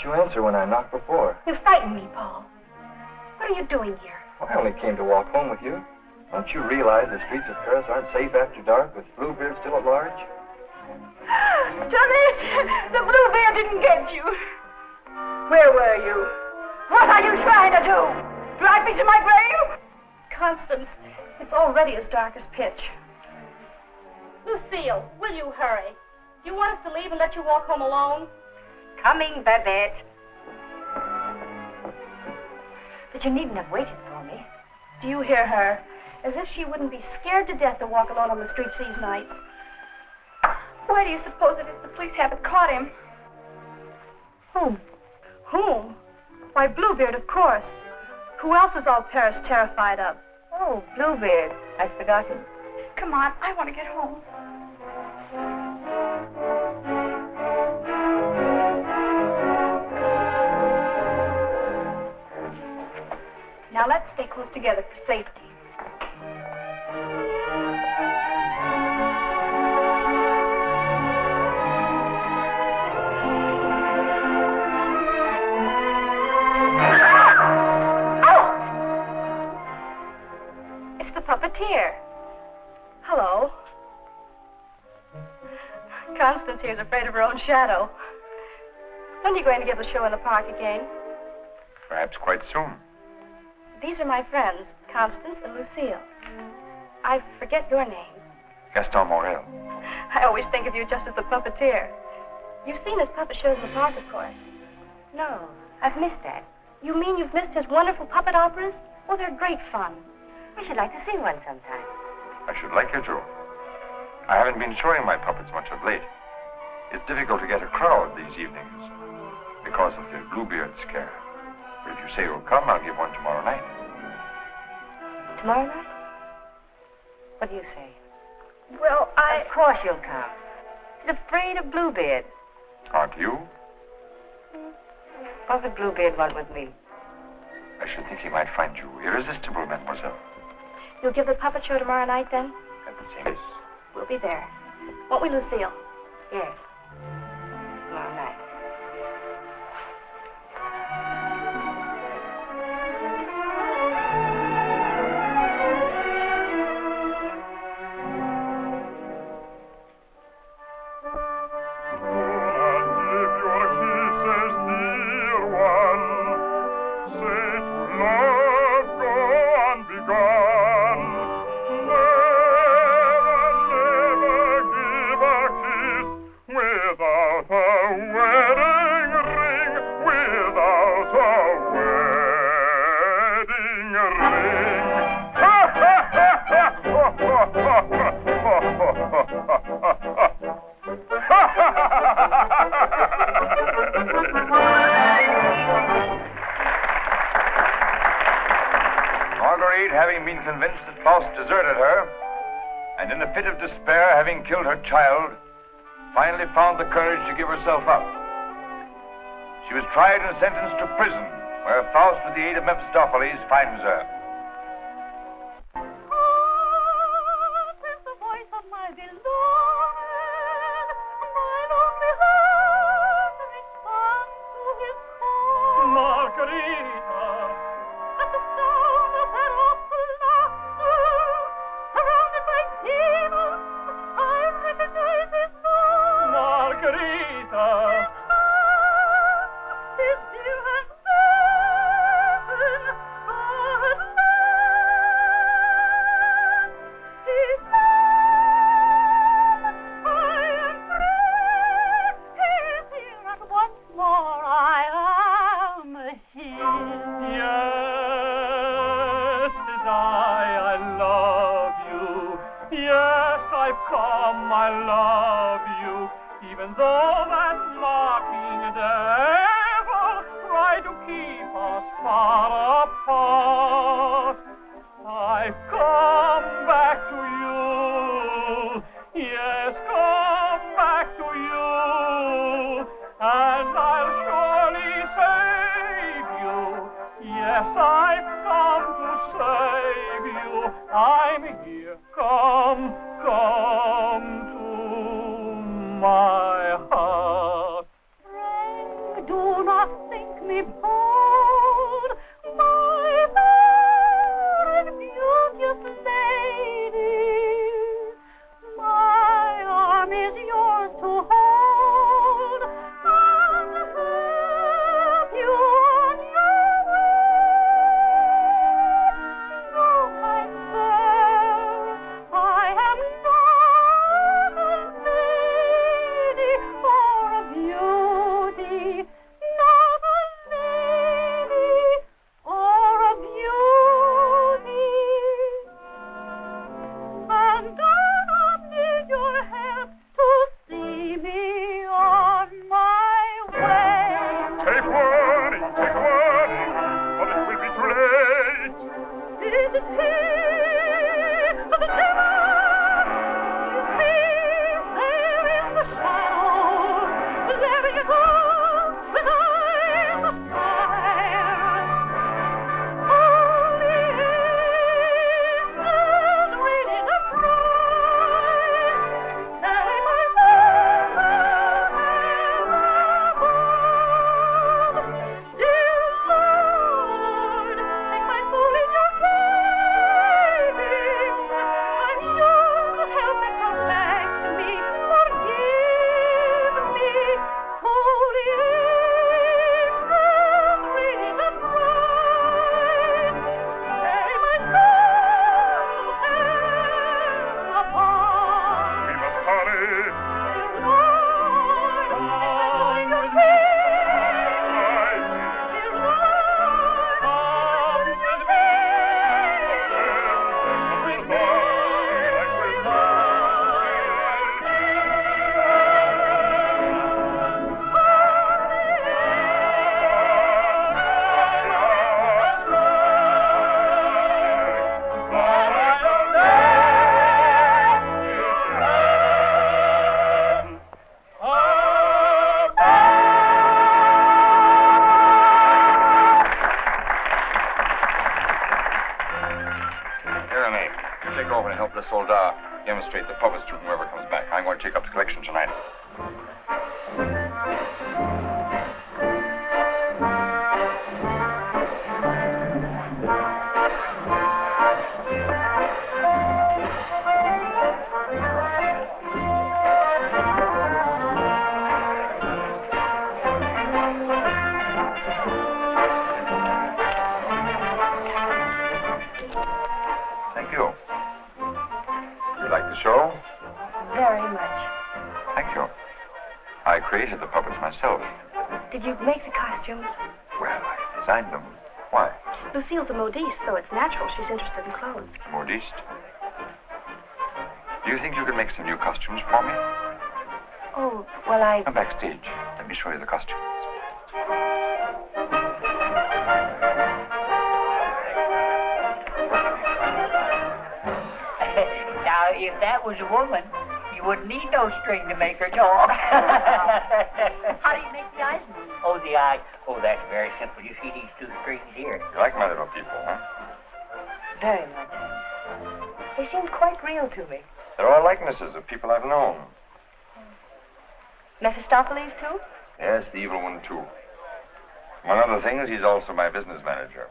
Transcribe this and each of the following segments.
didn't you answer when I knocked before? You frightened me, Paul. What are you doing here? Well, I only came to walk home with you. Don't you realize the streets of Paris aren't safe after dark with Bluebeard still at large? Johnny, the Bluebeard didn't get you. Where were you? What are you trying to do? Drive me to my grave? Constance, it's already as dark as pitch. Lucille, will you hurry? Do you want us to leave and let you walk home alone? Coming, Babette. But you needn't have waited for me. Do you hear her? As if she wouldn't be scared to death to walk alone on the streets these nights. Why do you suppose it is the police haven't caught him? Whom? Whom? Why, Bluebeard, of course. Who else is all Paris terrified of? Oh, Bluebeard. I'd forgotten. Come on, I want to get home. Now let's stay close together for safety. It's the puppeteer. Hello. Constance here's afraid of her own shadow. When are you going to give the show in the park again? Perhaps quite soon. These are my friends, Constance and Lucille. I forget your name. Gaston Morel. I always think of you just as the puppeteer. You've seen his puppet shows in the park, of course. No, I've missed that. You mean you've missed his wonderful puppet operas? Oh, they're great fun. We should like to see one sometime. I should like you to. I haven't been showing my puppets much of late. It's difficult to get a crowd these evenings because of the Bluebeard scare. But if you say you'll come, I'll give one tomorrow night. Tomorrow night? What do you say? Well, Of course you'll come. He's afraid of Bluebeard. Aren't you? What would Bluebeard want with me? I should think he might find you irresistible, mademoiselle. You'll give the puppet show tomorrow night, then? At the same place. We'll be there. Won't we, Lucille? Yes. Tomorrow night. Having been convinced that Faust deserted her, and in a fit of despair, having killed her child, finally found the courage to give herself up. She was tried and sentenced to prison, where Faust, with the aid of Mephistopheles, finds her. Do not demonstrate the puppets to whoever comes back. I'm going to take up the collection tonight. Created the puppets myself. Did you make the costumes? Well, I designed them. Why? Lucille's a modiste, so it's natural she's interested in clothes. Modiste? Do you think you can make some new costumes for me? Oh, well, Come backstage. Let me show you the costumes. Now, if that was a woman, you wouldn't need no string to make her talk. How do you make the eyes move? Oh, the eye. Oh, that's very simple. You see these two strings here? You like my little people, huh? Very much. They seemed quite real to me. They're all likenesses of people I've known. Mephistopheles, too? Yes, the evil one, too. Among other things, he's also my business manager.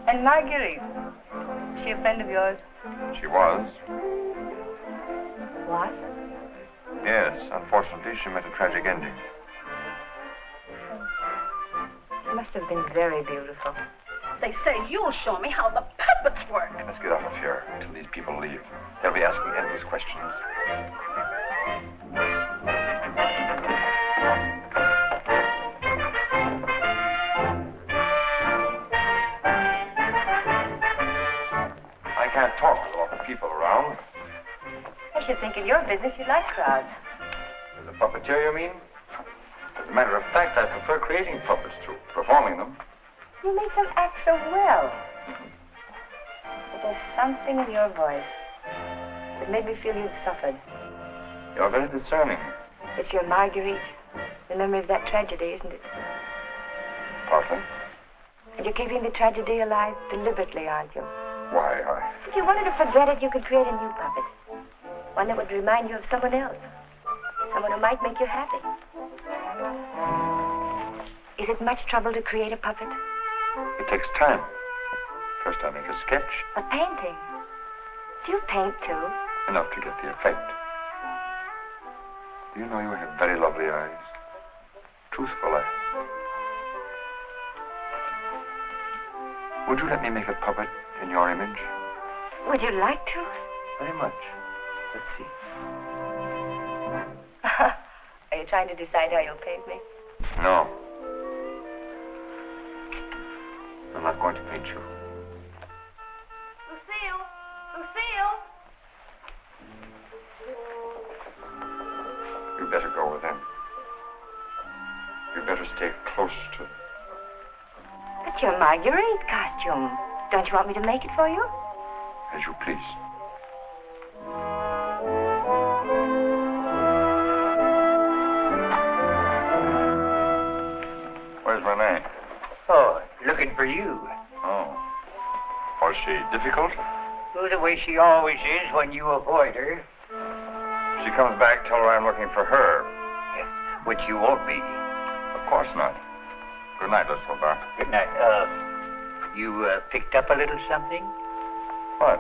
And Marguerite. Is she a friend of yours? She was. What? Yes, unfortunately, she met a tragic ending. She must have been very beautiful. They say you'll show me how the puppets work. Let's get out of here until these people leave. They'll be asking endless questions. I can't talk with a lot of people around. I should think in your business you'd like crowds. As a puppeteer, you mean? As a matter of fact, I prefer creating puppets to performing them. You make them act so well. But there's something in your voice that made me feel you'd suffered. You're very discerning. It's your Marguerite, the memory of that tragedy, isn't it? Partly. And you're keeping the tragedy alive deliberately, aren't you? Why, If you wanted to forget it, you could create a new puppet. One that would remind you of someone else. Someone who might make you happy. Is it much trouble to create a puppet? It takes time. First I make a sketch. A painting? Do you paint, too? Enough to get the effect. Do you know you have very lovely eyes? Truthful eyes. Would you let me make a puppet in your image? Would you like to? Very much. Let's see. Are you trying to decide how you'll paint me? No. I'm not going to paint you. Lucille! Lucille! You'd better go with him. You'd better stay close to... But your Marguerite costume. Don't you want me to make it for you? As you please. Where's Renee? Oh, looking for you. Oh. Was she difficult? Oh, the way she always is when you avoid her. She comes back, tell her I'm looking for her. Which you won't be. Of course not. Good night, Lucille. Good night. You picked up a little something? What?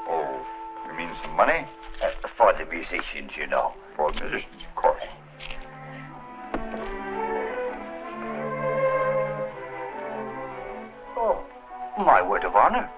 Oh, you mean some money? For the musicians, you know. For the musicians, of course. Oh, my word of honor.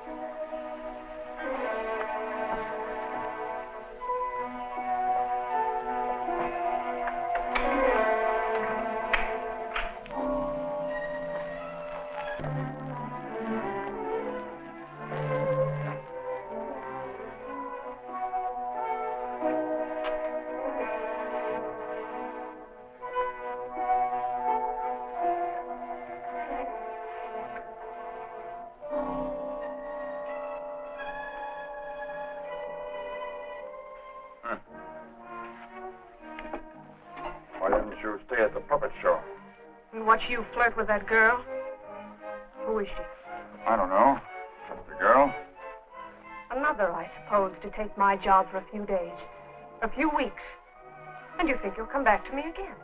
Why didn't you stay at the puppet show? And watch you flirt with that girl? Who is she? I don't know. Just a girl. Another, I suppose, to take my job for a few days. A few weeks. And you think you'll come back to me again?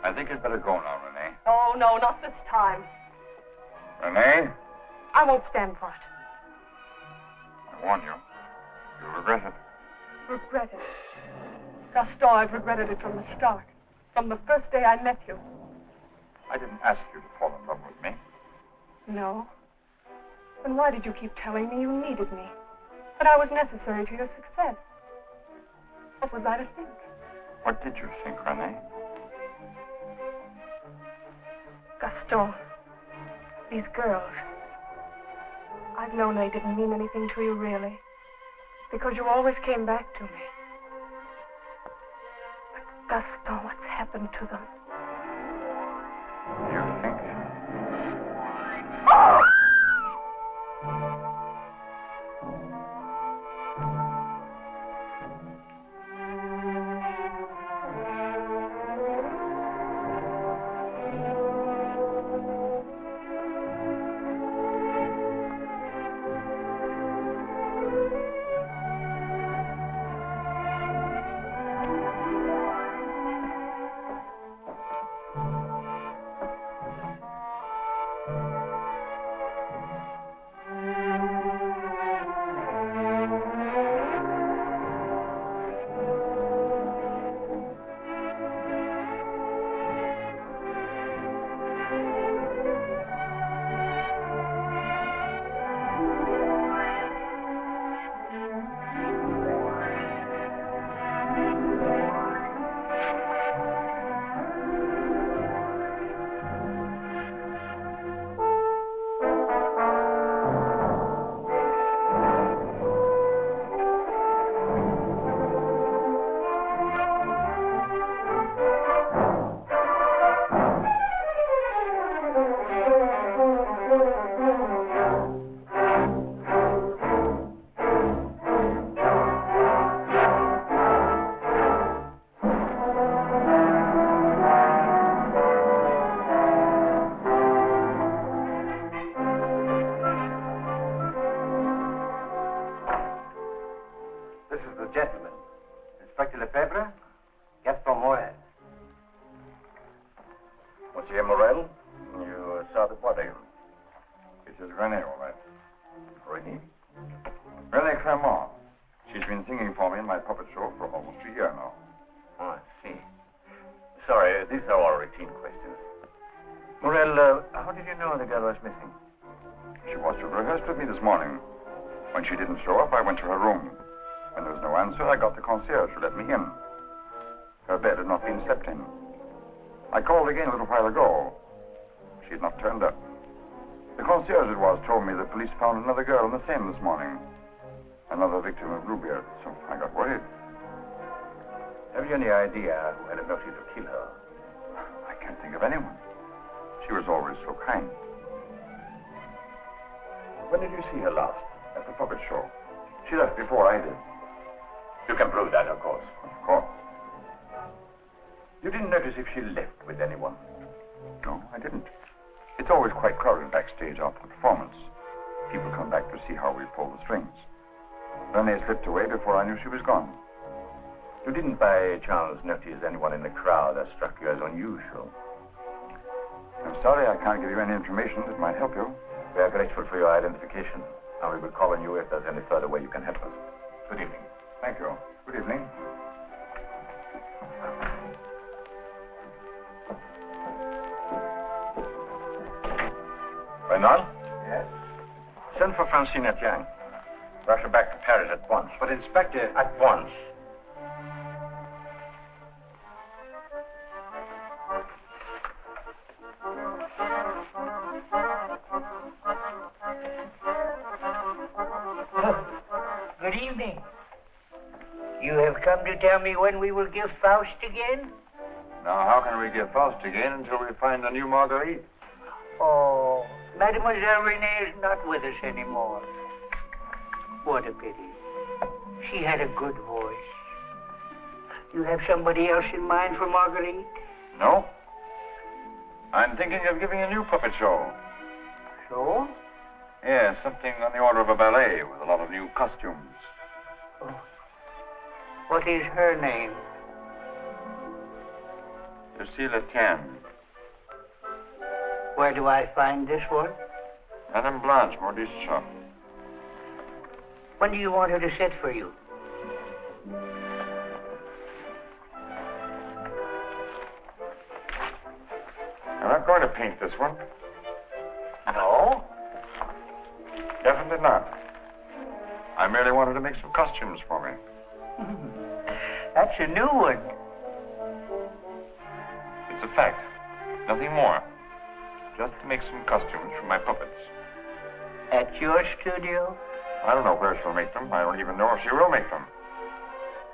I think you'd better go now, Renee. Oh, no, not this time. Renee, I won't stand for it. I warn you. You'll regret it. Regret it. Gaston, I've regretted it from the start. From the first day I met you. I didn't ask you to fall in love with me. No. Then why did you keep telling me you needed me? That I was necessary to your success? What was I to think? What did you think, Renee? Gaston, these girls. I've known they didn't mean anything to you, really. Because you always came back to me. But Gaston, what's happened to them? You think? Oh! Gentlemen, Inspector Lefevre, Gaston Noir. Monsieur Morel, you saw the body. This is Renee, all right. Renee? Renee Clermont. She's been singing for me in my puppet show for almost a year now. Oh, I see. Sorry, these are all routine questions. Morel, how did you know the girl was missing? She was to rehearse with me this morning. When she didn't show up, I went to her room. When there was no answer, I got the concierge to let me in. Her bed had not been slept in. I called again a little while ago. She had not turned up. The concierge it was told me the police found another girl in the Seine this morning. Another victim of Bluebeard, so I got worried. Have you any idea who had a motive to kill her? I can't think of anyone. She was always so kind. When did you see her last? At the puppet show. She left before I did. You can prove that, of course. Of course. You didn't notice if she left with anyone? No, I didn't. It's always quite crowded backstage after the performance. People come back to see how we pull the strings. Then they slipped away before I knew she was gone. You didn't by chance notice anyone in the crowd that struck you as unusual? I'm sorry I can't give you any information that might help you. We are grateful for your identification, and we will call on you if there's any further way you can help us. Good evening. Thank you. Good evening. Renan? Yes? Send for Francine Etienne. Rush her back to Paris at once. But, Inspector... At once. Good evening. You have come to tell me when we will give Faust again? Now, how can we give Faust again until we find a new Marguerite? Oh, Mademoiselle Renee is not with us anymore. What a pity. She had a good voice. You have somebody else in mind for Marguerite? No. I'm thinking of giving a new puppet show. So? Yes, something on the order of a ballet with a lot of new costumes. Oh. What is her name? Lucille Etienne. Where do I find this one? Madame Blanche, Maurice's shop. When do you want her to sit for you? I'm not going to paint this one. No? Definitely not. I merely wanted to make some costumes for me. That's a new one. It's a fact. Nothing more. Just to make some costumes for my puppets. At your studio? I don't know where she'll make them. I don't even know if she will make them.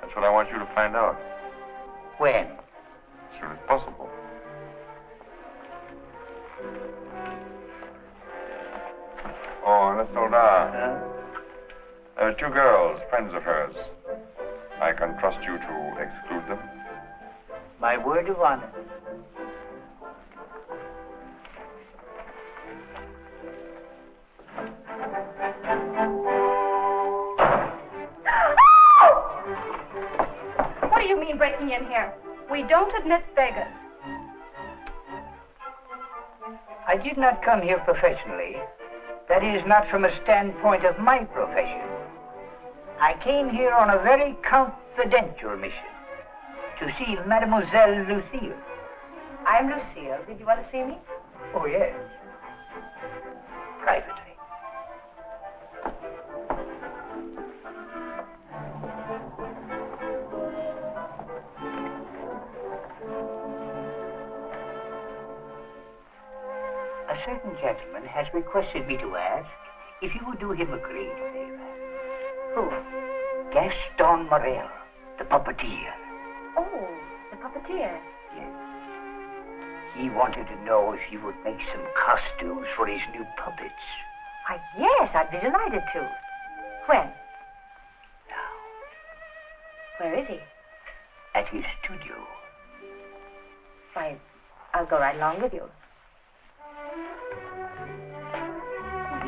That's what I want you to find out. When? As soon as possible. Oh, Miss Soldat. There are two girls, friends of hers. I can trust you to exclude them. My word of honor. What do you mean breaking in here? We don't admit beggars. I did not come here professionally. That is, not from a standpoint of my profession. I came here on a very confidential mission to see Mademoiselle Lucille. I'm Lucille. Did you want to see me? Oh, yes. Privately. A certain gentleman has requested me to ask if you would do him a great favor. Who? Gaston Morel, the puppeteer. Oh, the puppeteer. Yes. He wanted to know if you would make some costumes for his new puppets. Why, yes, I'd be delighted to. When? Now, Where is he? at his studio. Why, I'll go right along with you.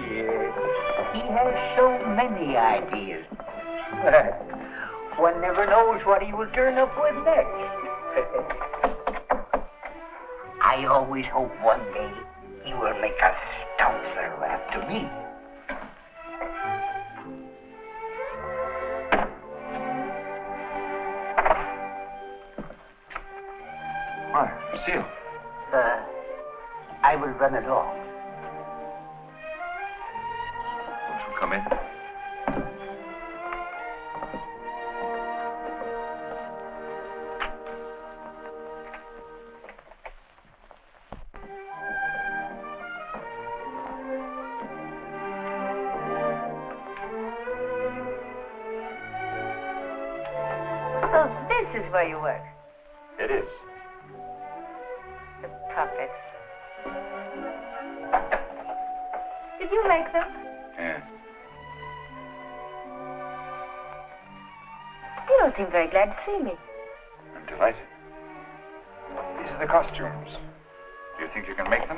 Yes. He has so many ideas. But one never knows what he will turn up with next. I always hope one day he will make a Stössel after me. Why, Lucille. I will run along. Won't you come in? So this is where you work. It is. The puppets. Did you make them? Yes. don't seem very glad to see me. I'm delighted. These are the costumes. Do you think you can make them?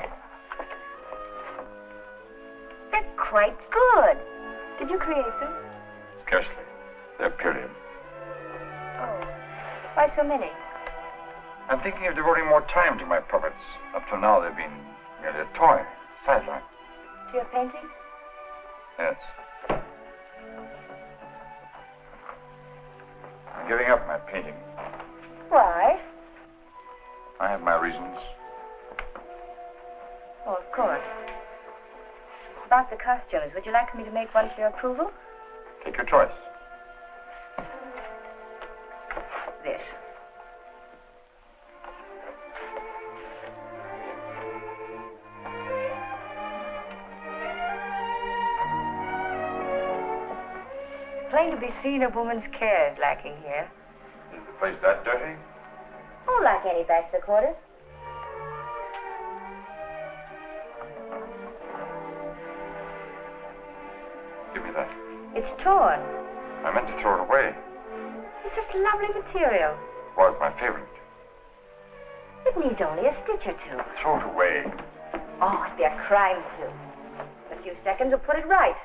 They're quite good. Did you create them? Scarcely. They're period. Oh. Why so many? I'm thinking of devoting more time to my puppets. Up till now, they've been merely a toy, sideline. To your painting? Yes. I'm giving up my painting. Why? I have my reasons. Oh, of course. About the costumes, would you like me to make one for your approval? Take your choice. This. Plain to be seen, a woman's care is lacking here. Is the place that dirty? Oh, like any bachelor quarters. Give me that. It's torn. I meant to throw it away. It's just lovely material. Was my favorite. It needs only a stitch or two. Throw it away. Oh, it'd be a crime to. In a few seconds will put it right.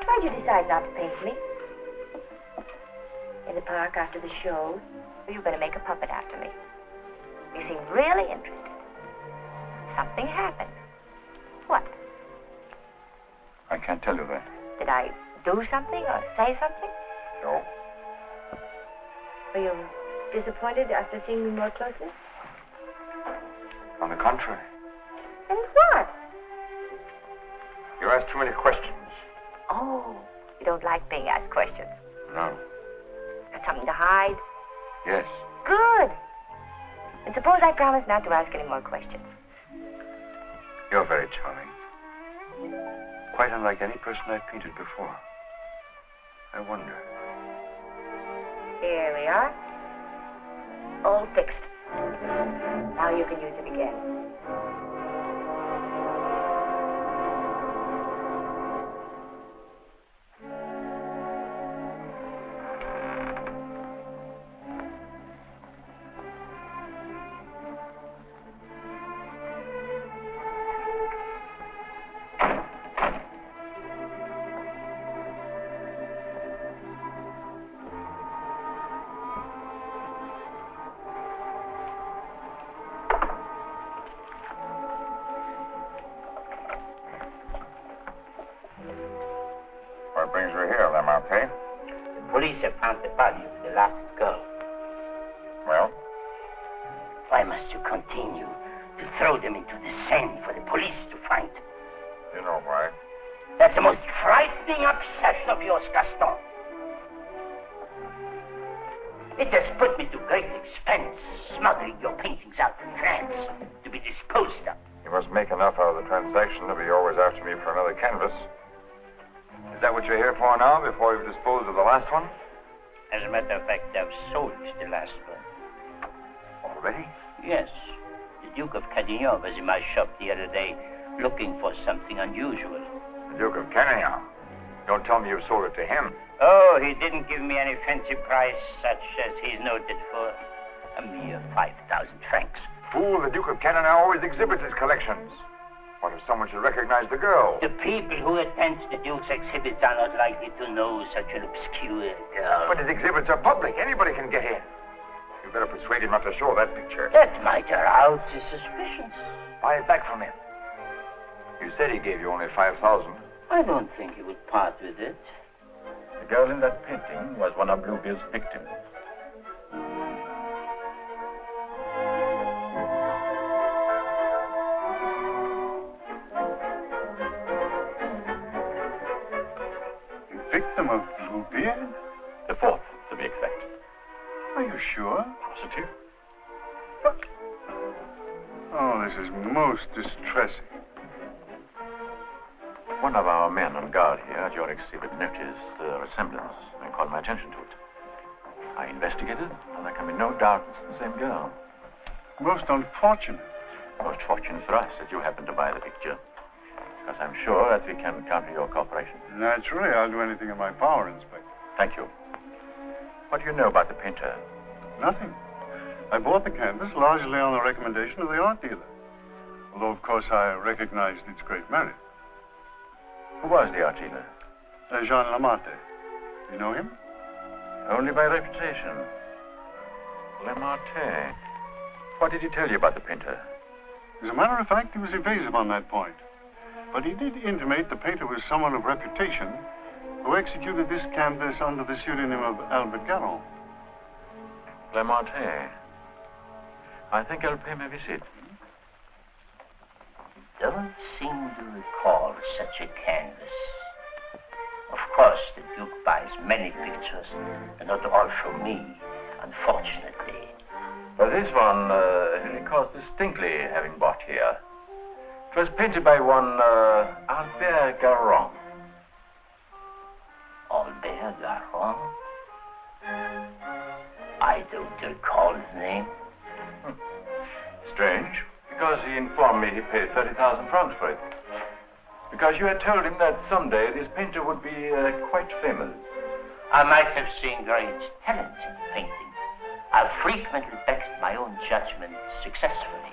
Why'd you decide not to paint me? In the park after the show, you were going to make a puppet after me. You seemed really interested. Something happened. What? I can't tell you that. Did I do something or say something? No. Were you disappointed after seeing me more closely? On the contrary. And what? You asked too many questions. Oh, you don't like being asked questions. No. Got something to hide? Yes. Good. And suppose I promise not to ask any more questions. You're very charming. Quite unlike any person I've painted before. I wonder. Here we are. All fixed. Now you can use it again. What brings you here, Lamarté? Police have found the body of the last girl. Well? Why must you continue to throw them into the Seine for the police to find? You know why. That's the most frightening obsession of yours, Gaston. It has put me to great expense smuggling your paintings out from France to be disposed of. You must make enough out of the transaction to be always after me for another canvas. Is that what you're here for now, before you've disposed of the last one? As a matter of fact, I've sold the last one. Already? Yes. The Duke of Carradine was in my shop the other day looking for something unusual. The Duke of Carradine? Don't tell me you sold it to him. Oh, he didn't give me any fancy price such as he's noted for. A mere 5,000 francs. Fool, the Duke of Carradine always exhibits his collections. What if someone should recognize the girl? The people who attend the Duke's exhibits are not likely to know such an obscure girl. But his exhibits are public. Anybody can get in. You better persuade him not to show that picture. That might arouse his suspicions. Buy it back from him. You said he gave you only 5,000. I don't think he would part with it. The girl in that painting was one of Bluebeard's victims. Victim of Bluebeard? The fourth, to be exact. Are you sure? Positive. But... Oh, this is most distressing. One of our men on guard here at your exhibit noticed the resemblance and called my attention to it. I investigated, and there can be no doubt it's the same girl. Most unfortunate. Most fortunate for us that you happened to buy the picture. Because I'm sure that we can count on your cooperation. Naturally, I'll do anything in my power, Inspector. Thank you. What do you know about the painter? Nothing. I bought the canvas largely on the recommendation of the art dealer. Although, of course, I recognized its great merit. Who was the art dealer? Jean Lamarté. You know him? Only by reputation. Lamarté. What did he tell you about the painter? As a matter of fact, he was evasive on that point. But he did intimate the painter was someone of reputation who executed this canvas under the pseudonym of Albert Garon. Lamarté. I think I'll pay him a visit. Don't seem to recall such a canvas. Of course, the Duke buys many pictures, and not all from me, unfortunately. But this one, he recalls distinctly having bought here. It was painted by one Albert Garon. Albert Garon? I don't recall the name. Strange, because he informed me he paid 30,000 francs for it. Because you had told him that someday this painter would be quite famous. I might have seen great talent in painting. I've frequently backed my own judgment successfully.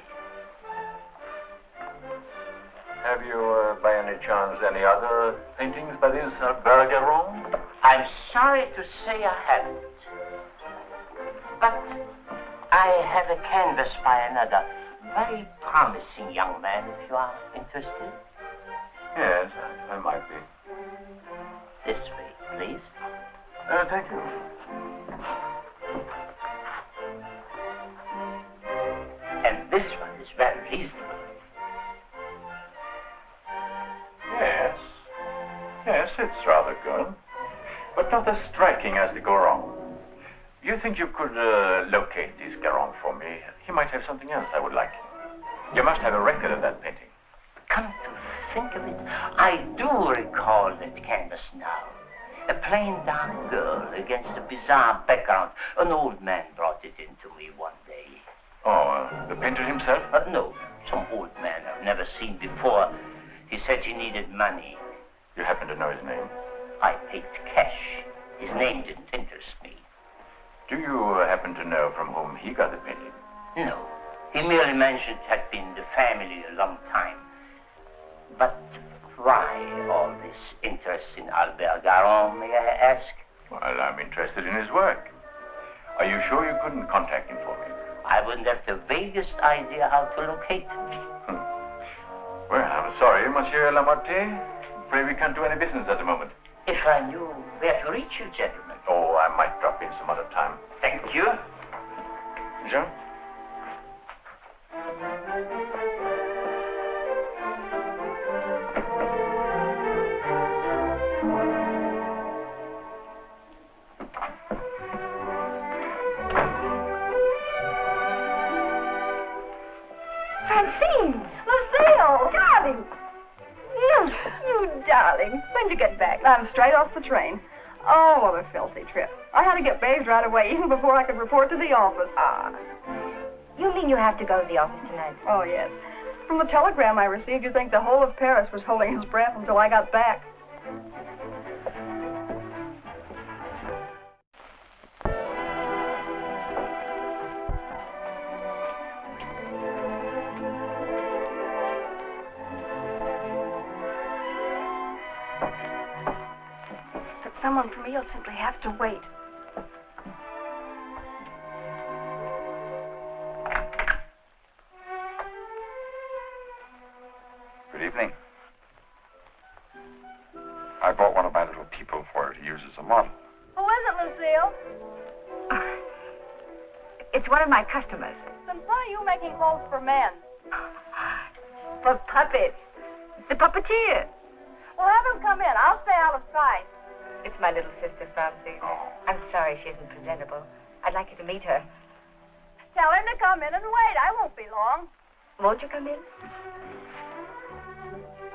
Have you, by any chance, any other paintings by this Albert Garon? I'm sorry to say I haven't. But I have a canvas by another very promising young man, if you are interested. Yes, I might be. This way, please. Thank you. And this one is very reasonable. Yes, it's rather good. But not as striking as the Garon. You think you could locate this Garon for me? He might have something else I would like. You must have a record of that painting. Come to think of it, I do recall that canvas now. A plain dark girl against a bizarre background. An old man brought it in to me one day. Oh, the painter himself? No, some old man I've never seen before. He said he needed money. You happen to know his name? I paid cash. His name didn't interest me. Do you happen to know from whom he got the painting? No. He merely mentioned it had been the family a long time. But why all this interest in Albert Garon, may I ask? Well, I'm interested in his work. Are you sure you couldn't contact him for me? I wouldn't have the vaguest idea how to locate him. Well, I'm sorry, Monsieur Lamarté. Pray we can't do any business at the moment. If I knew where to reach you, gentlemen. Oh, I might drop in some other time. Thank you. Jean? Francine! Lucille! Darling! Nils, you darling. When'd you get back? I'm straight off the train. Oh, what a filthy trip. I had to get bathed right away, even before I could report to the office. You mean you have to go to the office tonight? Oh, yes. From the telegram I received, you'd think the whole of Paris was holding its breath until I got back. Someone for me will simply have to wait. Good evening. I bought one of my little people for her to use as a model. Who is it, Lucille? It's one of my customers. Then why are you making clothes for men? For puppets. The puppeteer. Well, have him come in. I'll stay out of sight. It's my little sister, Francie. I'm sorry she isn't presentable. I'd like you to meet her. Tell him to come in and wait. I won't be long. Won't you come in?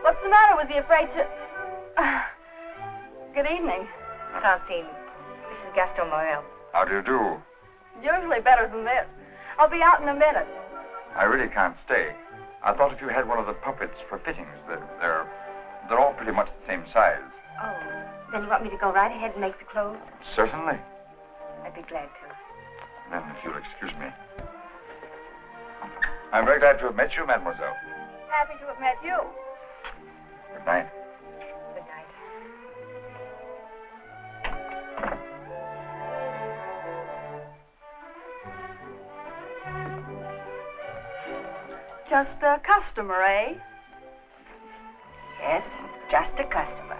What's the matter? Was he afraid to... Good evening. Francine, this is Gaston Morel. How do you do? Usually better than this. I'll be out in a minute. I really can't stay. I thought if you had one of the puppets for fittings, they're all pretty much the same size. Oh, Then you want me to go right ahead and make the clothes? Certainly. I'd be glad to. Then, if you'll excuse me. I'm very glad to have met you, mademoiselle. Happy to have met you. Good night. Good night. Just a customer, eh? Yes, just a customer.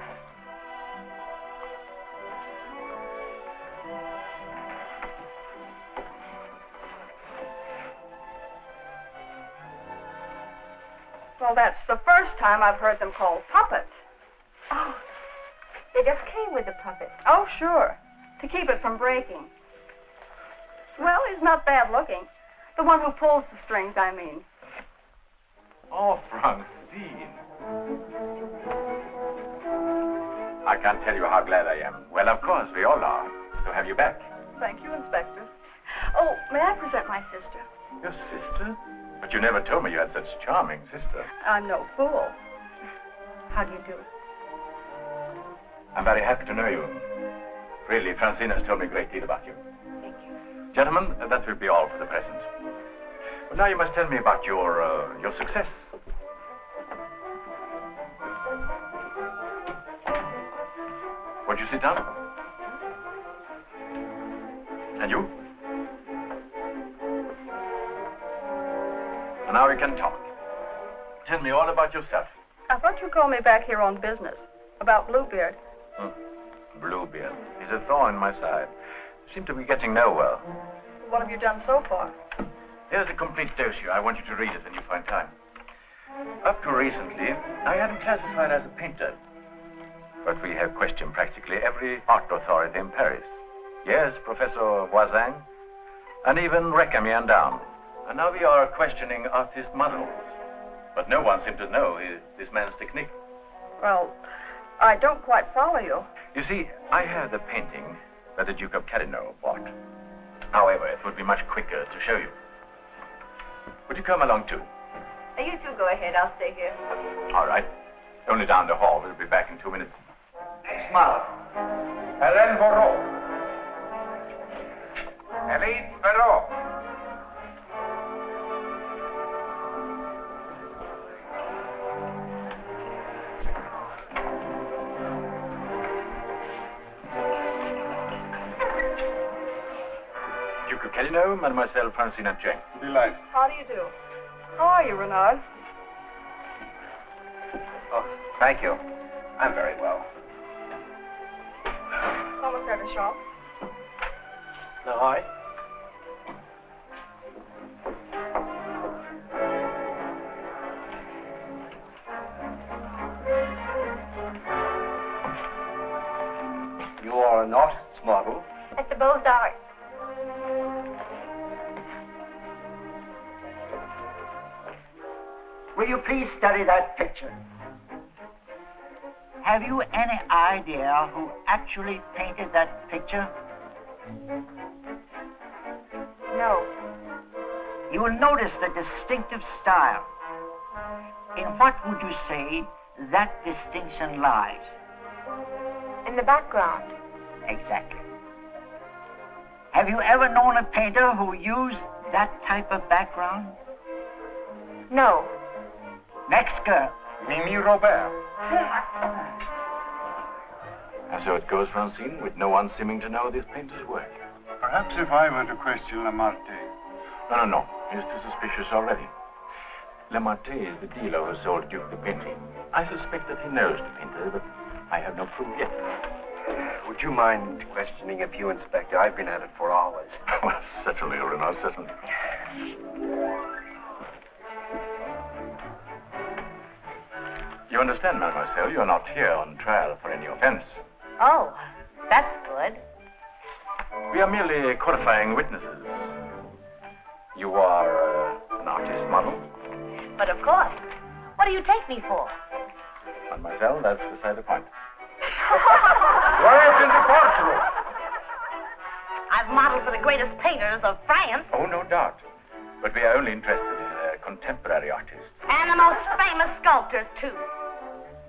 Well, that's the first time I've heard them called puppets. Oh, they just came with the puppet. Oh, sure. To keep it from breaking. Well, he's not bad looking. The one who pulls the strings, I mean. Oh, Francine. I can't tell you how glad I am. Well, of course, we all are. To have you back. Thank you, Inspector. Oh, may I present my sister? Your sister? But you never told me you had such a charming sister. I'm no fool. How do you do? I'm very happy to know you. Really, Francine has told me a great deal about you. Thank you. Gentlemen, that will be all for the present. But now you must tell me about your success. Won't you sit down? And you? And now we can talk. Tell me all about yourself. I thought you called me back here on business. About Bluebeard. Bluebeard. He's a thorn in my side. Seem to be getting nowhere. What have you done so far? Here's a complete dossier. I want you to read it when you find time. Up to recently, I had him classified as a painter. But we have questioned practically every art authority in Paris. Yes, Professor Voisin, and even Recamier down. And now we are questioning artist models. But no one seems to know this man's technique. Well, I don't quite follow you. You see, I have the painting that the Duke of Carradine bought. However, it would be much quicker to show you. Would you come along too? You two go ahead. I'll stay here. All right. Only down the hall. We'll be back in 2 minutes. Next model. Hélène Borot. Hélène Borot. Duke of Carradine, Mademoiselle Francine G. Delight. How do you do? How are you, Renard? Oh, thank you. I'm very well. Almost at the shop. Noir? You are an artist's model? At the Beaux-Arts. Will you please study that picture? Have you any idea who actually painted that picture? No. You will notice the distinctive style. In what would you say that distinction lies? In the background. Exactly. Have you ever known a painter who used that type of background? No. Next girl. Mimi Robert. And so it goes, Francine, with no one seeming to know this painter's work. Perhaps if I were to question Lamartine. No. He's too suspicious already. Lamartine is the dealer who sold Duke the painting. I suspect that he knows the painter, but I have no proof yet. Would you mind questioning a few, Inspector? I've been at it for hours. Well, certainly, Renard, certainly. You understand, mademoiselle, you're not here on trial for any offense. Oh, that's good. We are merely qualifying witnesses. You are an artist model? But of course. What do you take me for? Mademoiselle, that's beside the point. Quiet in the courtroom. I've modeled for the greatest painters of France. Oh, no doubt. But we are only interested in contemporary artists. And the most famous sculptors, too.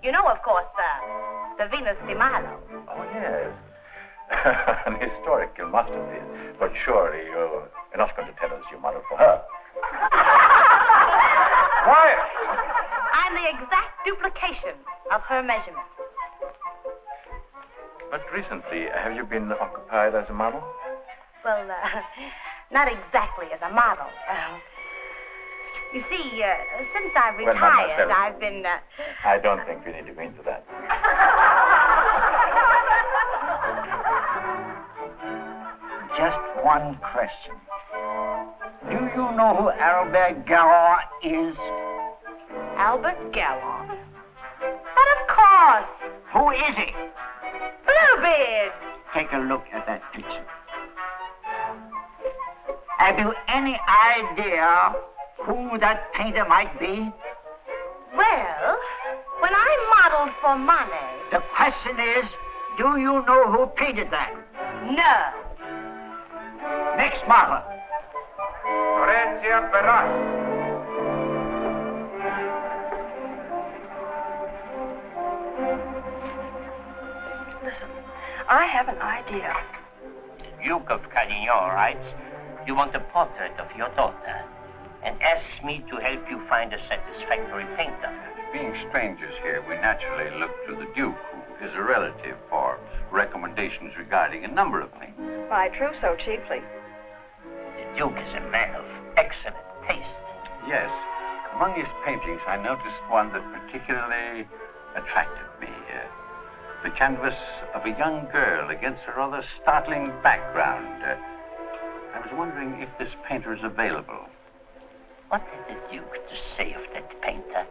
You know, of course, the Venus de Milo. Oh, yes. An historical masterpiece. But surely you're not going to tell us you modeled for her. Quiet! I'm the exact duplication of her measurements. But recently, have you been occupied as a model? Well, not exactly as a model. You see, since I've Well, retired, mademoiselle, I've been... I don't think we need to go into that. Just one question. Do you know who Albert Garron is? Albert Gallon? But of course! Who is he? Bluebeard! Take a look at that picture. Have you any idea who that painter might be? Well, when I modeled for Monet... The question is, do you know who painted that? No. Next model. Florencia Perras. Listen, I have an idea. Duke of Carradine writes, you want a portrait of your daughter, and asks me to help you find a satisfactory painter. Being strangers here, we naturally look to the Duke, who is a relative, for recommendations regarding a number of things. My trousseau chiefly. The Duke is a man of excellent taste. Yes. Among his paintings, I noticed one that particularly attracted me. The canvas of a young girl against a rather startling background. I was wondering if this painter is available. What had the Duke to say of that painter?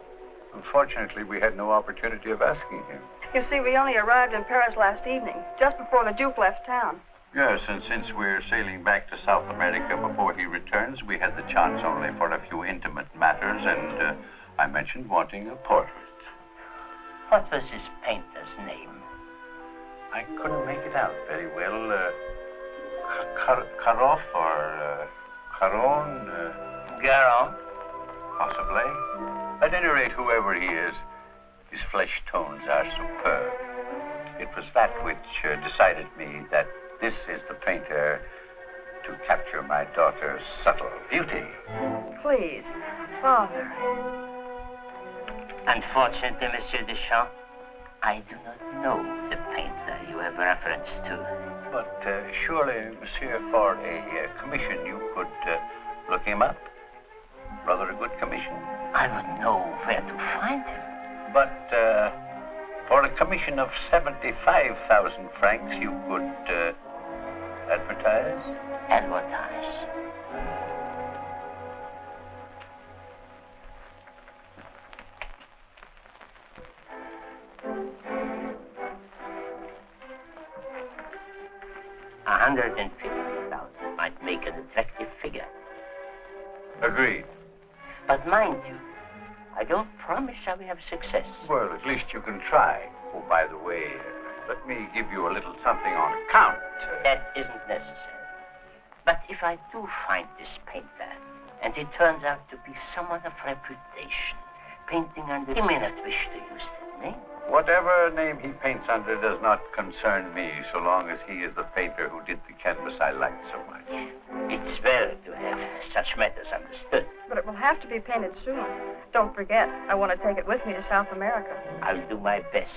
Unfortunately, we had no opportunity of asking him. You see, we only arrived in Paris last evening, just before the Duke left town. Yes, and since we're sailing back to South America before he returns, we had the chance only for a few intimate matters, and I mentioned wanting a portrait. What was his painter's name? I couldn't make it out very well. Karoff or Caron? Garron? Possibly. At any rate, whoever he is, his flesh tones are superb. It was that which decided me that this is the painter to capture my daughter's subtle beauty. Please, Father. Unfortunately, Monsieur Deschamps, I do not know the painter you have reference to. But surely, Monsieur, for a commission, you could look him up. Rather a good commission. I would know where to find him. But for a commission of 75,000 francs, you could advertise? Advertise. $150,000 might make an attractive figure. Agreed. But mind you, I don't promise I will have success. Well, at least you can try. Oh, by the way, let me give you a little something on account. That isn't necessary. But if I do find this painter, and he turns out to be someone of reputation, painting under... He may not wish to use that name. Whatever name he paints under does not concern me, so long as he is the painter who did the canvas I liked so much. It's well to have such matters understood. But it will have to be painted soon. Don't forget, I want to take it with me to South America. I'll do my best.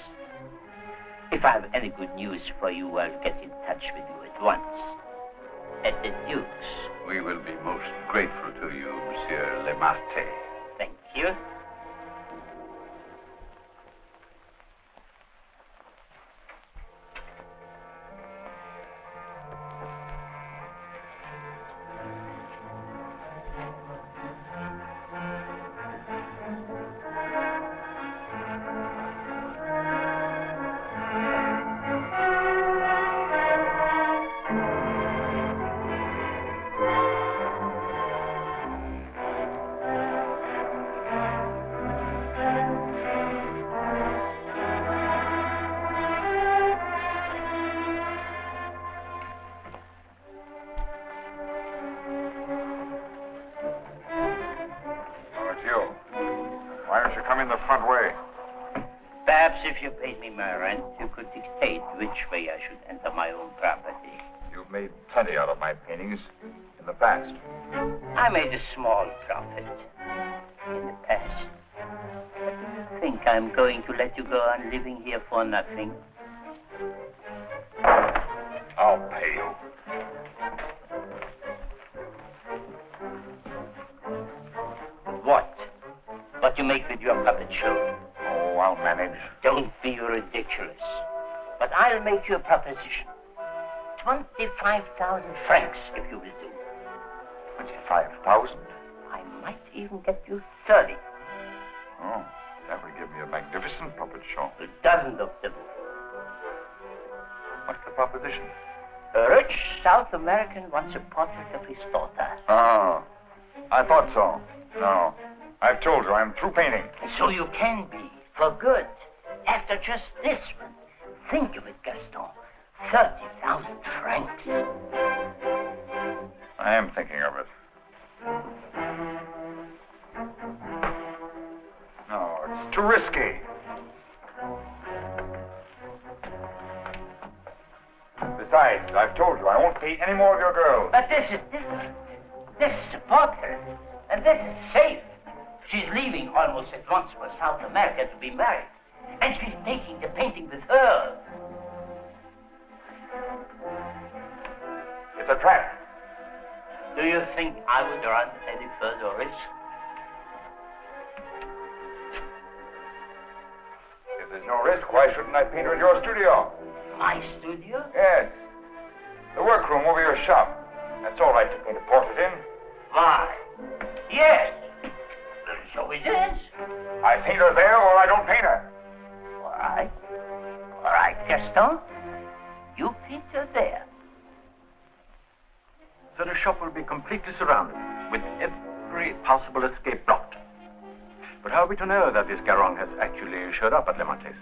If I have any good news for you, I'll get in touch with you at once. At the Duke's. We will be most grateful to you, Monsieur Lemarte. Thank you. my rent, you could dictate which way I should enter my own property. You've made plenty out of my paintings in the past. I made a small profit in the past. But do you think I'm going to let you go on living here for nothing? I'll pay you. What? What you make with your puppet show? Oh, I'll manage. Don't be ridiculous. But I'll make you a proposition. 25,000 francs, if you will do. 25,000? I might even get you 30. Oh, that would give me a magnificent puppet show. A dozen of them. What's the proposition? A rich South American wants a portrait of his daughter. Oh, I thought so. No, I've told you I'm through painting. So you can be, for good. After just this one. Think of it, Gaston. 30,000 francs. I am thinking of it. No, it's too risky. Besides, I've told you I won't pay any more of your girls. But this is different. This is a portrait, and this is safe. She's leaving almost at once for South America to be married, and she's taking the painting with her. It's a trap. Do you think I would run any further risk? If there's no risk, why shouldn't I paint her in your studio? My studio? Yes. The workroom over your shop. That's all right to paint a portrait in. Why? Yes. So it is. I paint her there or I don't paint her. All right. All right, Gaston. You paint her there. So the shop will be completely surrounded, with every possible escape blocked. But how are we to know that this Garong has actually showed up at Le Martes?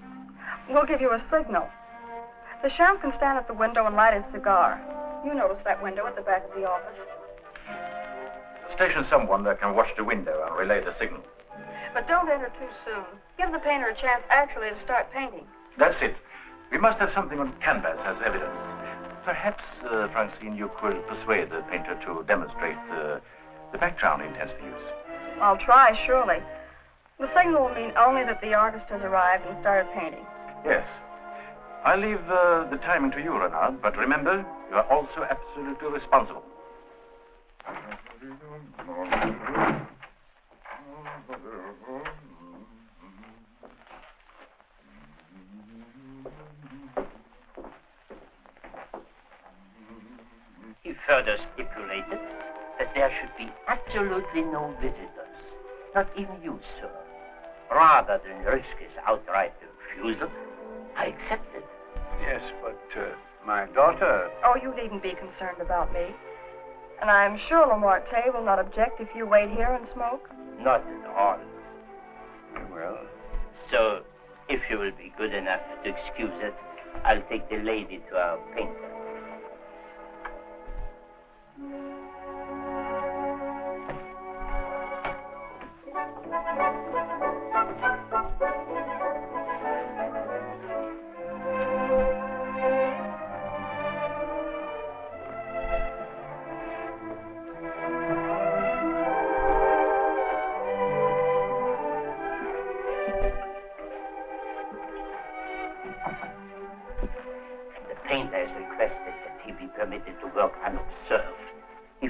We'll give you a signal. The sheriff can stand at the window and light his cigar. You notice that window at the back of the office. Station someone that can watch the window and relay the signal. But don't enter too soon. Give the painter a chance actually to start painting. That's it. We must have something on canvas as evidence. Perhaps, Francine, you could persuade the painter to demonstrate the background he intends to use. I'll try, surely. The signal will mean only that the artist has arrived and started painting. Yes. I'll leave the timing to you, Renard, but remember, you are also absolutely responsible. He further stipulated that there should be absolutely no visitors, not even you, sir. Rather than risk his outright refusal, I accepted. Yes, but my daughter... Oh, you needn't be concerned about me. And I'm sure Lamarte will not object if you wait here and smoke. Not at all. Well... So, if you will be good enough to excuse it, I'll take the lady to our painter.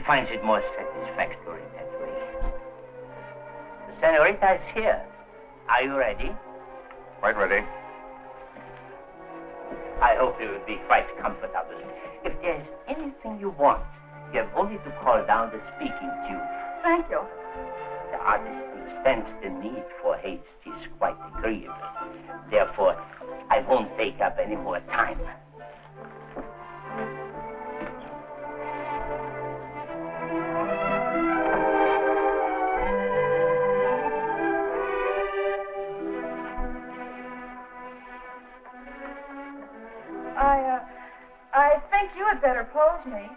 Finds it more satisfactory that way. The senorita is here. Are you ready? Quite ready. I hope you will be quite comfortable. If there's anything you want, you have only to call down the speaking tube. Thank you. The artist understands the need for haste is quite agreeable. Therefore, I won't take up any more time. I think you had better pose me.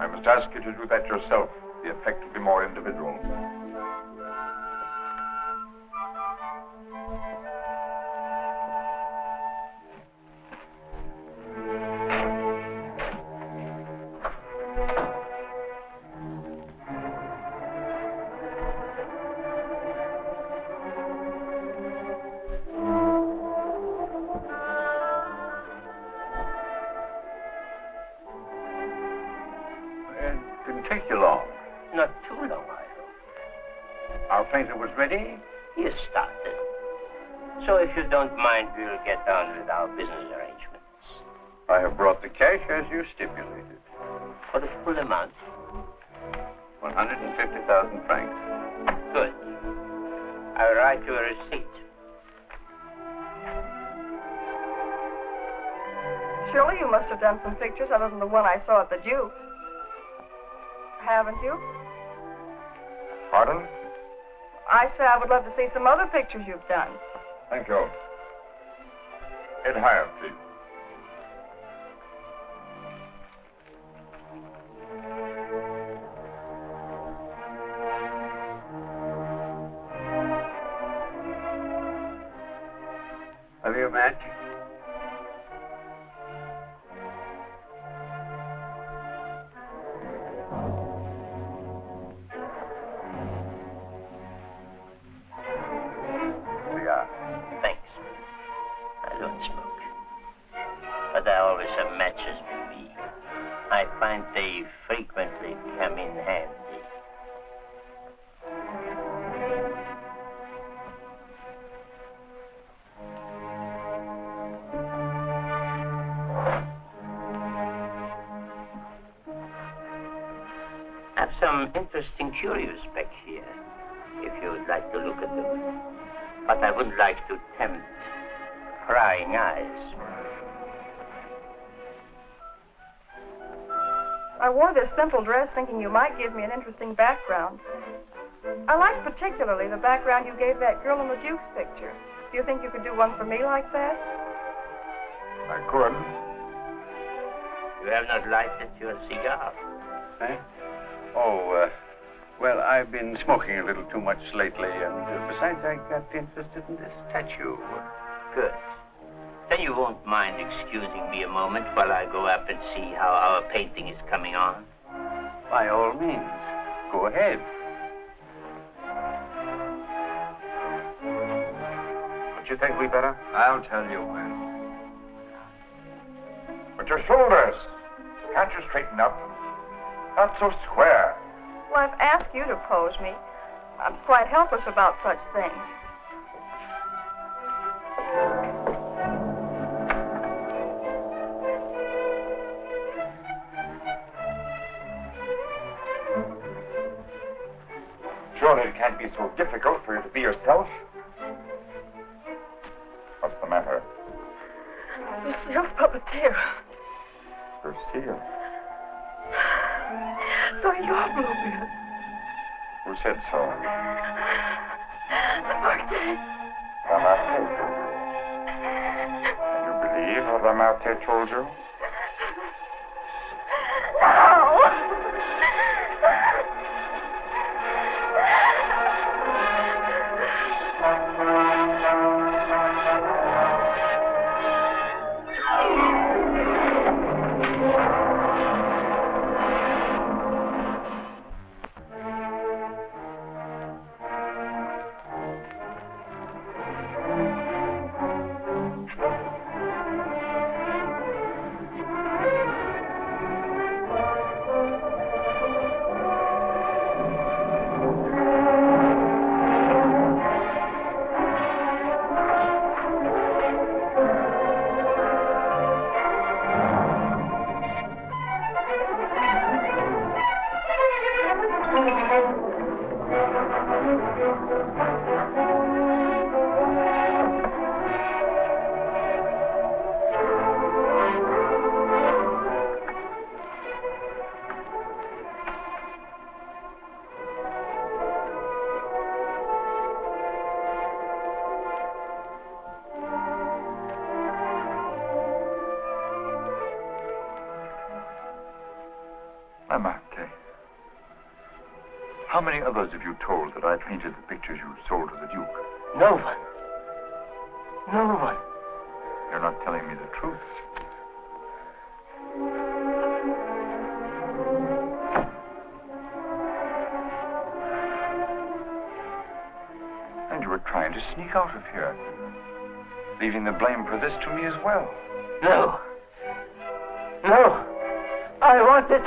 I must ask you to do that yourself. The effect will be more individual. ready, he has started. So if you don't mind, we'll get on with our business arrangements. I have brought the cash as you stipulated. For the full amount? 150,000 francs. Good. I'll write you a receipt. Surely you must have done some pictures other than the one I saw at the Duke's. Haven't you? Pardon? I say I would love to see some other pictures you've done. Thank you. Head higher, please. Have you a match? Thanks. I don't smoke. But I always have matches with me. I find they frequently come in handy. I have some interesting curios back here, if you would like to look at them. But I wouldn't like to tempt prying eyes. I wore this simple dress thinking you might give me an interesting background. I liked particularly the background you gave that girl in the Duke's picture. Do you think you could do one for me like that? I could. You have not lighted your cigar. Eh? Oh, well, I've been smoking a little too much lately, and besides, I got interested in this statue. Good. Then you won't mind excusing me a moment while I go up and see how our painting is coming on? By all means, go ahead. Don't you think we better? I'll tell you when. But your shoulders. Can't you straighten up? Not so square. Well, I've asked you to pose me. I'm quite helpless about such things. Surely it can't be so difficult for you to be yourself. What's the matter? Lucille, puppeteer. Lucille. So you're Bluebeard. Who said so? Remarque. Remarque. You believe what Remarque told you? Remarque. How many others have you told that I painted the pictures you sold to the Duke? No one. No one. You're not telling me the truth. And you were trying to sneak out of here, leaving the blame for this to me as well. No. No. I want it.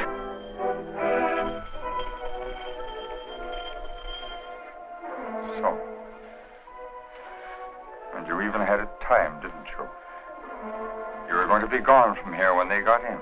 So, And you even had it timed, didn't you? You were going to be gone from here when they got in.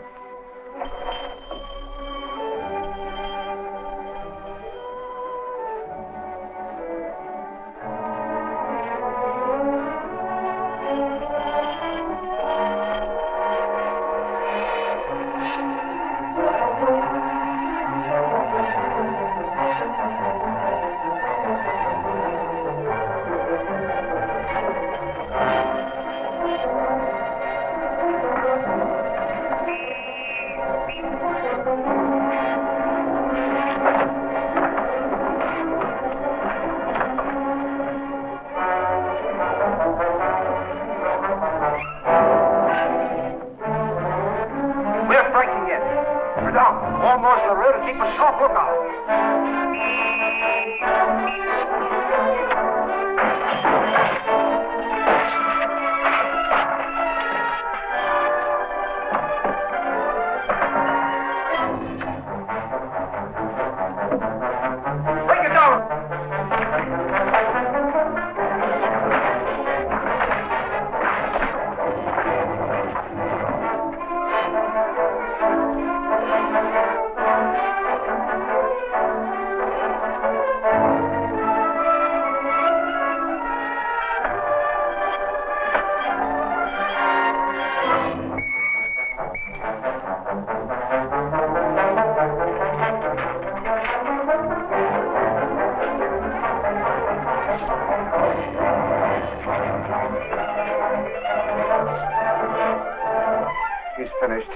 He's finished.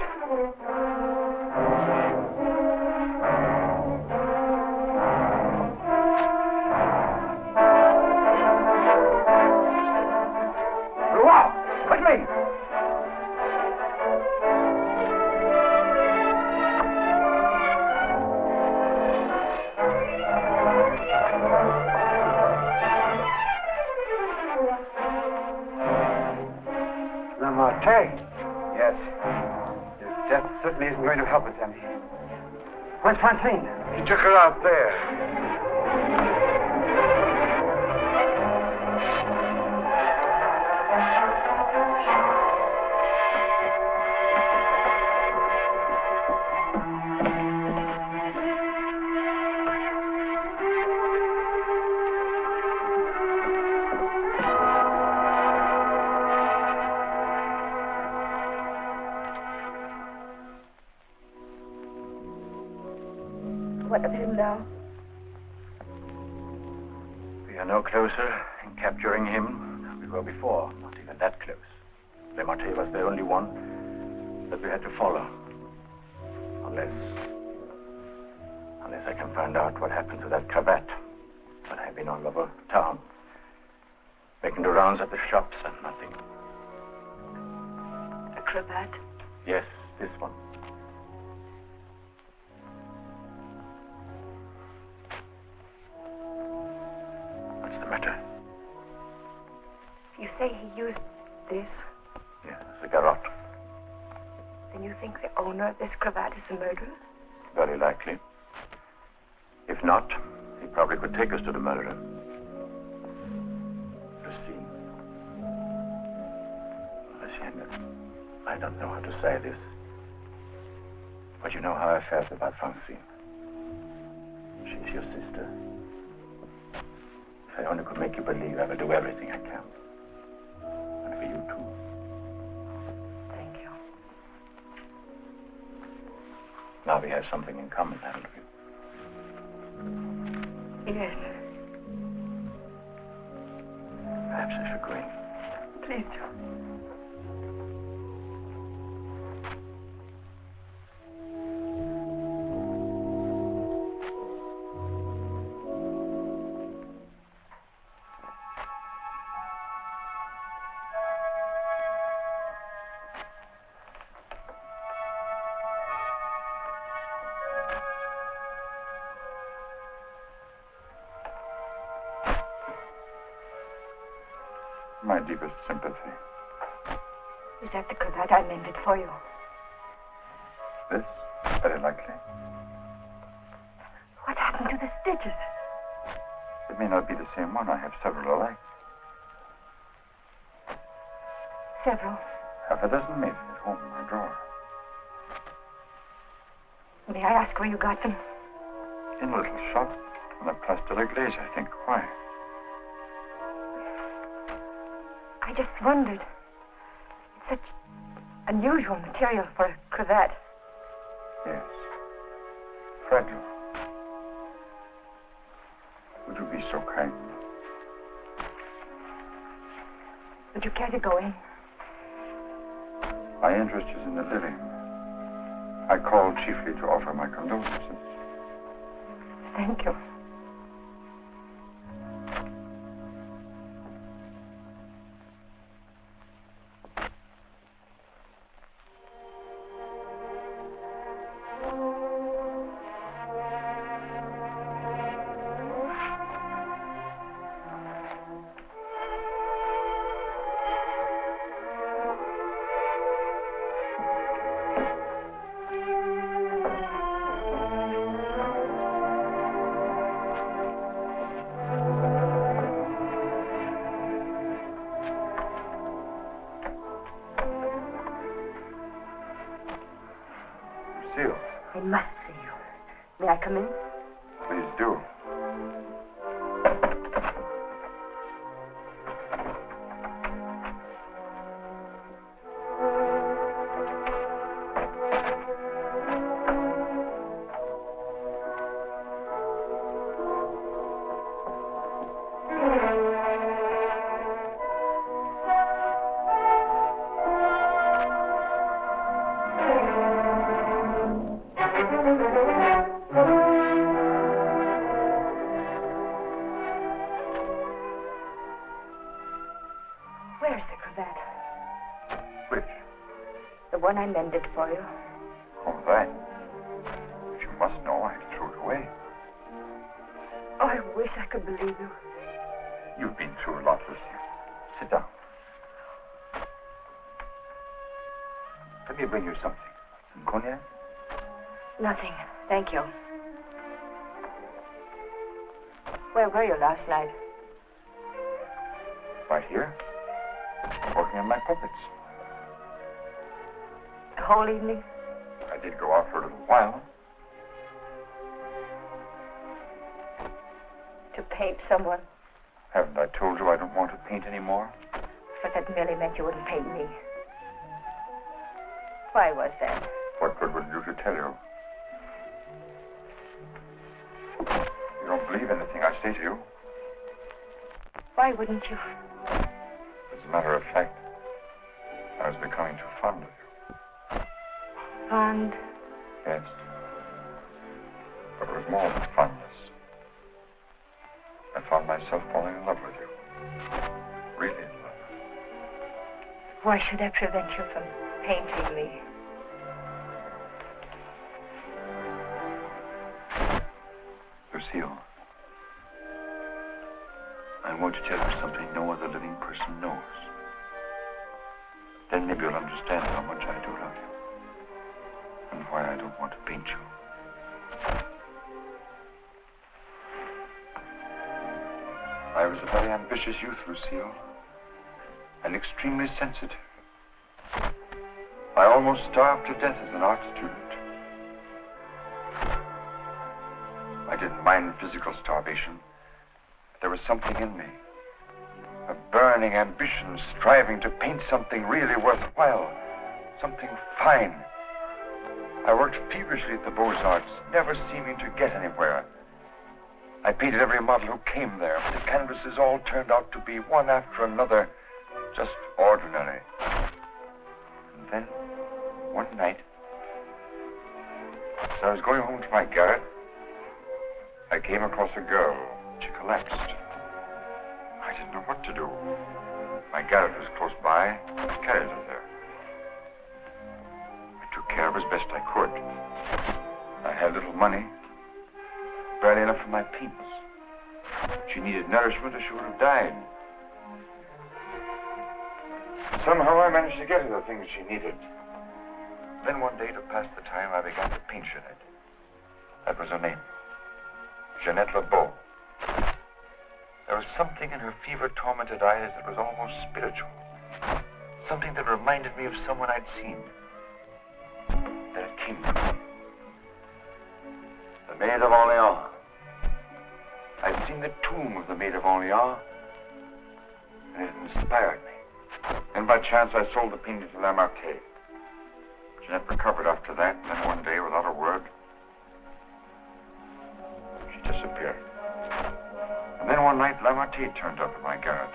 Yes. His death certainly isn't going to help us any. Where's Francine? He took her out there. What of him now? We are no closer in capturing him than we were before. Not even that close. Lemarté was the only one that we had to follow. Unless I can find out what happened to that cravat. But I've been all over town, making the rounds at the shops and nothing. A cravat? Yes, this one. You say he used this? Yes, a garrote. Then you think the owner of this cravat is the murderer? Very likely. If not, he probably could take us to the murderer. Lucille. I don't know how to say this. But you know how I felt about Francine. She's your sister. If I only could make you believe, I will do everything I can. And for you, too. Thank you. Now we have something in common, haven't we? Yes. Perhaps I should go in. Please do. My deepest sympathy. Is that the cravat I mended for you? This? Very likely. What happened to the stitches? It may not be the same one. I have several alike. Several. Half a dozen maybe at home in my drawer. May I ask where you got them? In a little shop on the Place de la Glaise, I think. Why? I just wondered. It's such unusual material for a cravat. Yes. Fragile. Would you be so kind? Would you care to go in? My interest is in the living. I called chiefly to offer my condolences. Thank you. I must see you. May I come in? Please do. One I mended for you. Oh, that. You must know I threw it away. Oh, I wish I could believe you. You've been through a lot, Lucille. Sit down. Let me bring you something. Some cognac? Nothing. Thank you. Where were you last night? Right here. Working on my puppets. The whole evening? I did go out for a little while. To paint someone? Haven't I told you I don't want to paint anymore? But that merely meant you wouldn't paint me. Why was that? What good would it do to tell you? You don't believe anything I say to you. Why wouldn't you? As a matter of fact, I was becoming too fond of you. Fond? Yes. But it was more than fondness. I found myself falling in love with you. Really in love. Why should I prevent you from painting me? Lucille, I want to tell you something no other living person knows. Then maybe you'll understand how much I do love you. And why I don't want to paint you. I was a very ambitious youth, Lucille, and extremely sensitive. I almost starved to death as an art student. I didn't mind physical starvation. There was something in me, a burning ambition striving to paint something really worthwhile, something fine. I worked feverishly at the Beaux-Arts, never seeming to get anywhere. I painted every model who came there, but the canvases all turned out to be one after another, just ordinary. And then, one night, as I was going home to my garret, I came across a girl. She collapsed. I didn't know what to do. My garret was close by. I carried her there. I took care of her as best I could. I had little money, barely enough for my paints. She needed nourishment or she would have died. Somehow I managed to get her the things she needed. Then one day, to pass the time, I began to paint Jeanette. That was her name. Jeanette LeBeau. There was something in her fever-tormented eyes that was almost spiritual. something that reminded me of someone I'd seen. Then it came to me. The Maid of Orleans. I'd seen the tomb of the Maid of Orleans, and it inspired me. And by chance, I sold the painting to Lamartine. Jeanette recovered after that, and then one day, without a word, she disappeared. And then one night, Lamartine turned up at my garret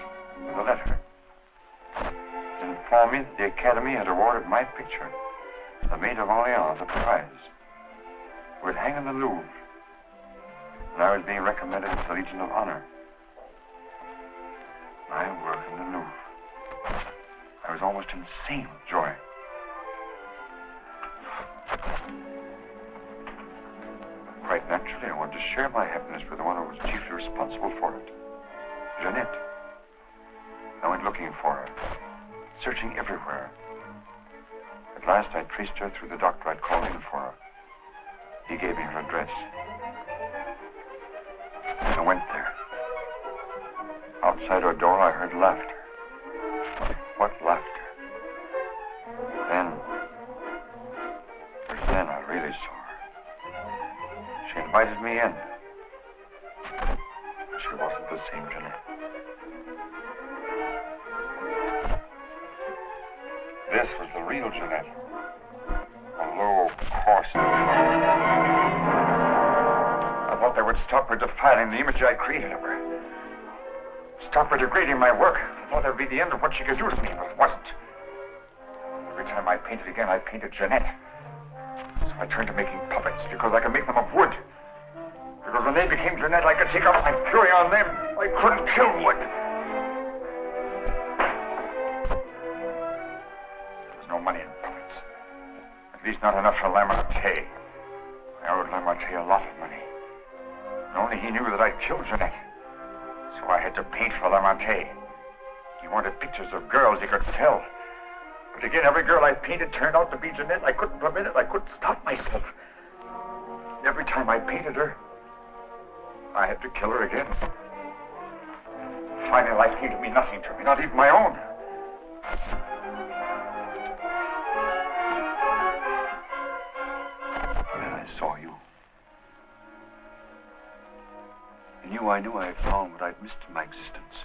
with a letter. It informed me that the Academy had awarded my picture, the Maid of Orleans, a prize. It would hang in the Louvre, and I was being recommended to the Legion of Honor. My work in the Louvre. I was almost insane with joy. Quite naturally, I wanted to share my happiness with the one who was chiefly responsible for it, Jeanette. I went looking for her, searching everywhere. At last, I traced her through the doctor I'd called in for her. He gave me her address. I went there. Outside her door, I heard laughter. What laughter? Then I really saw her. She invited me in. She wasn't the same Jeanette. This was the real Jeanette. A low, coarse. I thought they would stop her defiling the image I created of her. Stop her degrading my work. I thought that would be the end of what she could do to me, but it wasn't. Every time I painted again, I painted Jeanette. So I turned to making puppets because I could make them of wood. Because when they became Jeanette, I could take out my fury on them. I couldn't kill wood. There was no money in puppets. At least not enough for Lamartine. I owed Lamartine a lot of money. And only he knew that I'd killed Jeanette. So I had to paint for Lamartine. He wanted pictures of girls he could sell. But again, every girl I painted turned out to be Jeanette. I couldn't permit it. I couldn't stop myself. Every time I painted her, I had to kill her again. Finally, life came to mean nothing to me, not even my own. Then I saw you. In you, I knew I had found what I'd missed in my existence.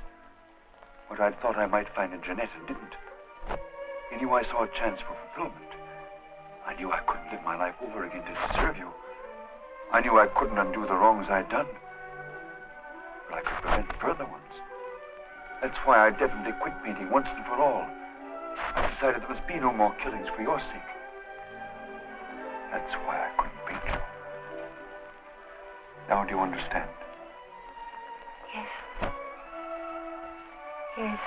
What I'd thought I might find in Jeanette and didn't. In you, I saw a chance for fulfillment. I knew I couldn't live my life over again to deserve you. I knew I couldn't undo the wrongs I'd done. But I could prevent further ones. That's why I definitely quit painting once and for all. I decided there must be no more killings for your sake. That's why I couldn't paint you. Now do you understand? Yes. Yes.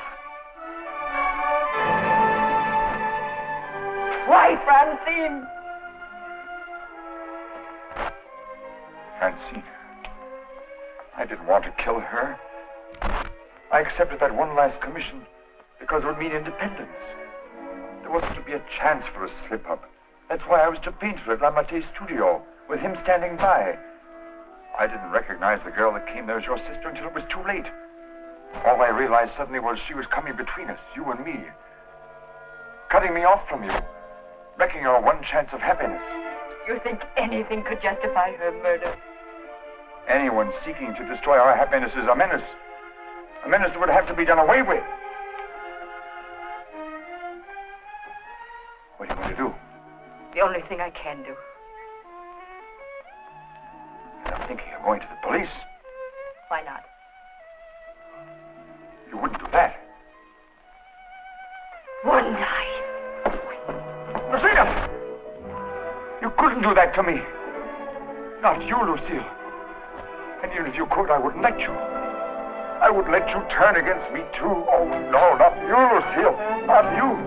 Why, Francine? Francine. I didn't want to kill her. I accepted that one last commission because it would mean independence. There wasn't to be a chance for a slip-up. That's why I was to paint her at Lamartine's studio, with him standing by. I didn't recognize the girl that came there as your sister until it was too late. All I realized suddenly was she was coming between us, you and me. Cutting me off from you. Wrecking our one chance of happiness. You think anything could justify her murder? Anyone seeking to destroy our happiness is a menace. A menace that would have to be done away with. What are you going to do? The only thing I can do. I'm thinking of going to the police. Why not? You wouldn't do that. Wouldn't I? Lucille! You couldn't do that to me. Not you, Lucille. And even if you could, I wouldn't let you. I would let you turn against me, too. Oh, no, not you, Lucille. Not you.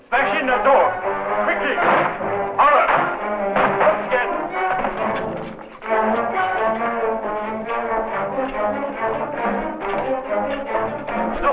Smash in the door. Quickly. Horror. Let's get... No.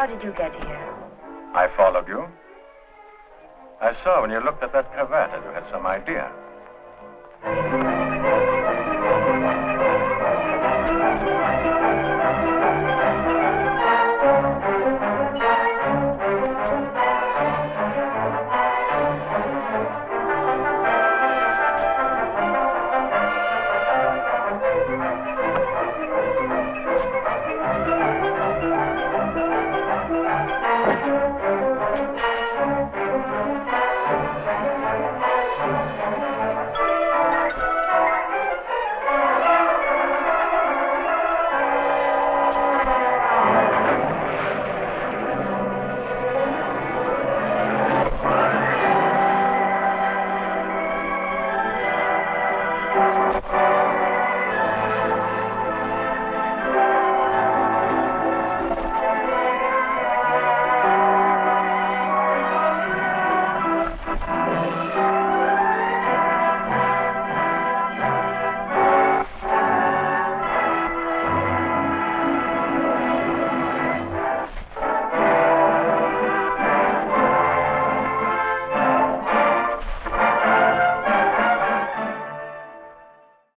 How did you get here? I followed you. I saw when you looked at that cravat that you had some idea.